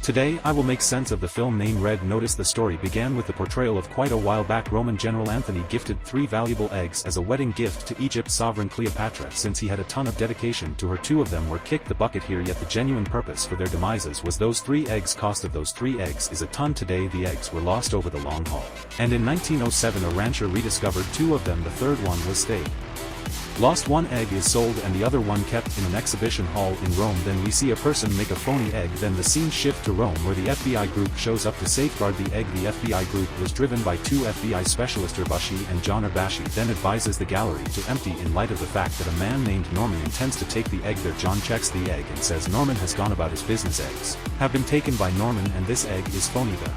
Today I will make sense of the film name Red Notice. The story began with the portrayal of quite a while back Roman general Anthony gifted 3 valuable eggs as a wedding gift to Egypt's sovereign Cleopatra since he had a ton of dedication to her. 2 of them were kicked the bucket here, yet the genuine purpose for their demises was those 3 eggs. Cost of those 3 eggs is a ton. Today the eggs were lost over the long haul, and in 1907 a rancher rediscovered 2 of them. The third one was stayed lost. 1 egg is sold and the other one kept in an exhibition hall in Rome. Then we see a person make a phony egg. Then the scene shift to Rome where the FBI group shows up to safeguard the egg. The FBI group was driven by 2 FBI specialists, Urvashi and John. Urvashi then advises the gallery to empty in light of the fact that a man named Norman intends to take the egg there. John checks the egg and says Norman has gone about his business. Eggs have been taken by Norman and this egg is phony. The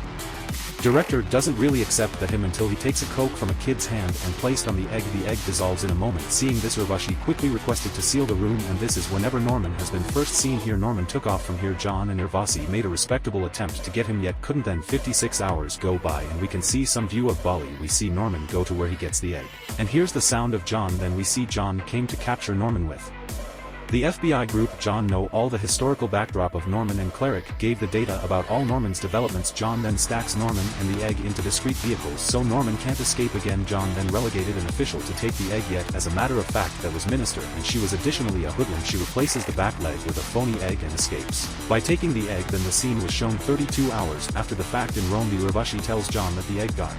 director doesn't really accept that him until he takes a coke from a kid's hand and placed on the egg. The egg dissolves in a moment. Seeing this, Urvashi quickly requested to seal the room, and this is whenever Norman has been first seen here. Norman took off from here. John and Urvashi made a respectable attempt to get him yet couldn't. Then 56 hours go by and we can see some view of Bali. We see Norman go to where he gets the egg, and here's the sound of John. Then we see John came to capture Norman with the FBI group. John know all the historical backdrop of Norman and Cleric gave the data about all Norman's developments. John then stacks Norman and the egg into discrete vehicles so Norman can't escape again. John then relegated an official to take the egg, yet as a matter of fact that was Minister, and she was additionally a hoodlum. She replaces the back leg with a phony egg and escapes by taking the egg. Then the scene was shown 32 hours after the fact in Rome. The Urvashi tells John that the egg got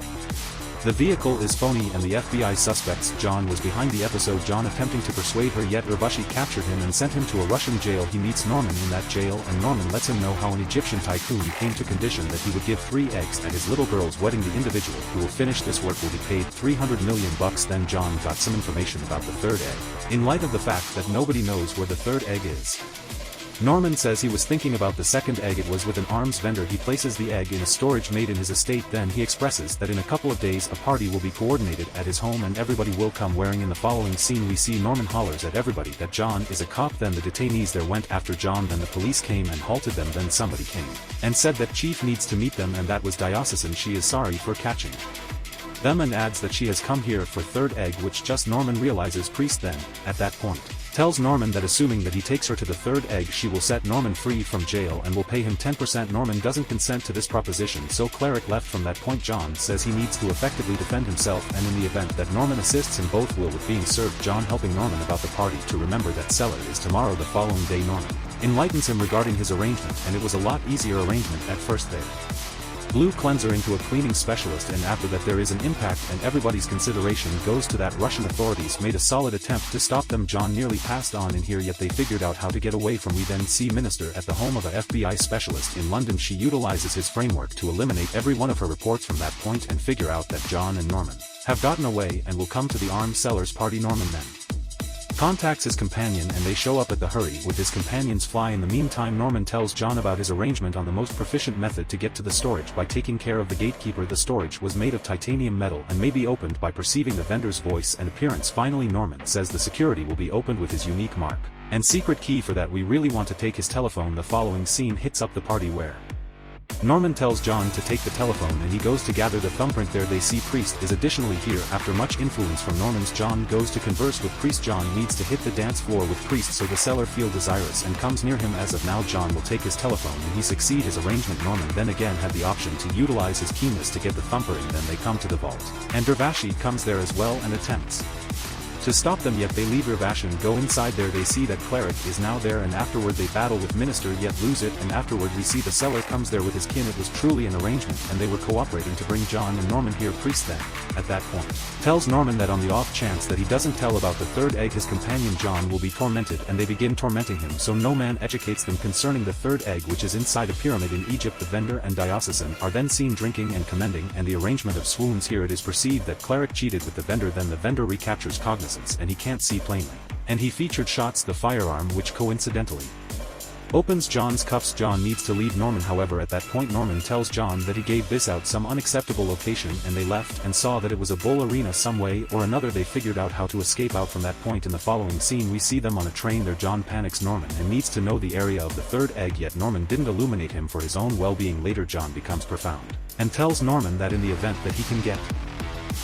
the vehicle is phony and the FBI suspects John was behind the episode. John attempting to persuade her, yet Urvashi captured him and sent him to a Russian jail. He meets Norman in that jail and Norman lets him know how an Egyptian tycoon came to condition that he would give 3 eggs at his little girl's wedding. The individual who will finish this work will be paid $300 million. Then John got some information about the 3rd egg, in light of the fact that nobody knows where the 3rd egg is. Norman says he was thinking about the 2nd egg. It was with an arms vendor. He places the egg in a storage made in his estate. Then he expresses that in a couple of days a party will be coordinated at his home and everybody will come wearing. In the following scene we see Norman hollers at everybody that John is a cop. Then the detainees there went after John. Then the police came and halted them. Then somebody came and said that Chief needs to meet them, and that was Diocesan. She is sorry for catching them and adds that she has come here for 3rd egg, which just Norman realizes. Priest then, at that point, tells Norman that assuming that he takes her to the 3rd egg she will set Norman free from jail and will pay him 10%. Norman doesn't consent to this proposition, so Cleric left. From that point John says he needs to effectively defend himself, and in the event that Norman assists him both will with being served. John helping Norman about the party to remember that cellar is tomorrow. The following day Norman enlightens him regarding his arrangement, and it was a lot easier arrangement at first. There blue cleanser into a cleaning specialist, and after that there is an impact and everybody's consideration goes to that Russian authorities made a solid attempt to stop them. John nearly passed on in here, yet they figured out how to get away from. We then see Minister at the home of a FBI specialist in London. She utilizes his framework to eliminate every one of her reports from that point and figure out that John and Norman have gotten away and will come to the arms sellers party. Norman then contacts his companion and they show up at the hurry with his companion's fly. In the meantime Norman tells John about his arrangement on the most proficient method to get to the storage by taking care of the gatekeeper. The storage was made of titanium metal and may be opened by perceiving the vendor's voice and appearance. Finally Norman says the security will be opened with his unique mark and secret key. For that we really want to take his telephone. The following scene hits up the party where Norman tells John to take the telephone and he goes to gather the thumbprint. There they see Priest is additionally here. After much influence from Norman's, John goes to converse with Priest. John needs to hit the dance floor with Priest, so the seller feel desirous and comes near him. As of now John will take his telephone and he succeed his arrangement. Norman then again had the option to utilize his keenness to get the thumper in. Then they come to the vault and Urvashi comes there as well and attempts to stop them, yet they leave Urvashi and go inside. There they see that Cleric is now there, and afterward they battle with Minister yet lose it, and afterward we see the seller comes there with his kin. It was truly an arrangement and they were cooperating to bring John and Norman here. Priest then, at that point, tells Norman that on the off chance that he doesn't tell about the 3rd egg his companion John will be tormented, and they begin tormenting him, so no man educates them concerning the 3rd egg, which is inside a pyramid in Egypt. The vendor and Diocesan are then seen drinking and commending and the arrangement of swoons. Here it is perceived that Cleric cheated with the vendor. Then the vendor recaptures cognizance and he can't see plainly, and he featured shots the firearm, which coincidentally opens John's cuffs. John needs to leave Norman, however at that point Norman tells John that he gave this out some unacceptable location, and they left and saw that it was a bull arena. Some way or another they figured out how to escape out from that point. In the following scene we see them on a train. There John panics Norman and needs to know the area of the 3rd egg, yet Norman didn't illuminate him for his own well-being. Later John becomes profound and tells Norman that in the event that he can get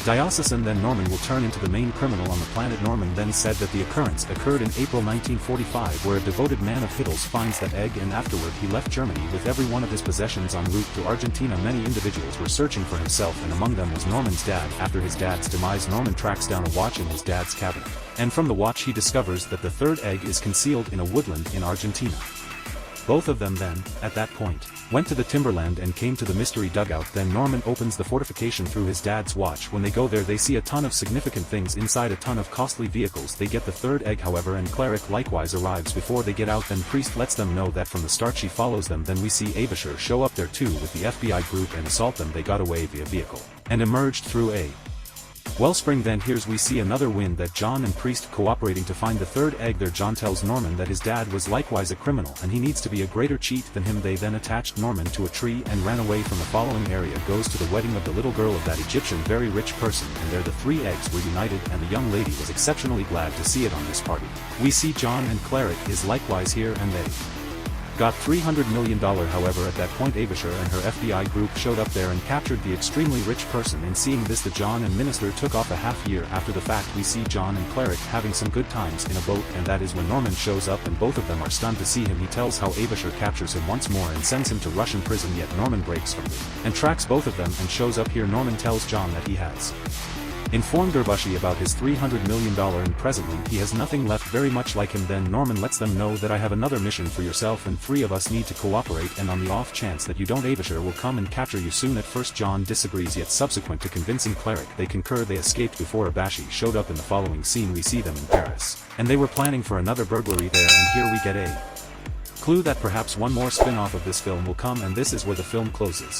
Diocesan then Norman will turn into the main criminal on the planet. Norman then said that the occurrence occurred in April 1945, where a devoted man of Hittles finds that egg, and afterward he left Germany with every one of his possessions en route to Argentina. Many individuals were searching for himself, and among them was Norman's dad. After his dad's demise, Norman tracks down a watch in his dad's cabinet, and from the watch he discovers that the third egg is concealed in a woodland in Argentina. Both of them then, at that point, went to the timberland and came to the mystery dugout. Then Norman opens the fortification through his dad's watch. When they go there, they see a ton of significant things inside, a ton of costly vehicles. They get the third egg, however, and Cleric likewise arrives before they get out. Then Priest lets them know that from the start she follows them. Then we see Avishar show up there too with the FBI group and assault them. They got away via vehicle and emerged through a wellspring. Then here's we see another win that John and Priest cooperating to find the third egg there. John tells Norman that his dad was likewise a criminal and he needs to be a greater cheat than him. They then attached Norman to a tree and ran away from the following area. Goes to the wedding of the little girl of that Egyptian very rich person, and there the three eggs were united, and the young lady was exceptionally glad to see it on this party. We see John and Cleric is likewise here, and they got $300 million. However, at that point Avishar and her FBI group showed up there and captured the extremely rich person. In seeing this, the John and Minister took off a half year after the fact. We see John and Cleric having some good times in a boat, and that is when Norman shows up and both of them are stunned to see him. He tells how Avishar captures him once more and sends him to Russian prison, yet Norman breaks from them and tracks both of them and shows up here. Norman tells John that he has informed Derbushi about his $300 million and presently he has nothing left, very much like him. Then Norman lets them know that I have another mission for yourself and three of us need to cooperate, and on the off chance that you don't, Avishar will come and capture you soon. At first John disagrees, yet subsequent to convincing Cleric they concur. They escaped before Abashi showed up. In the following scene we see them in Paris, and they were planning for another burglary there, and here we get a clue that perhaps one more spin-off of this film will come, and this is where the film closes.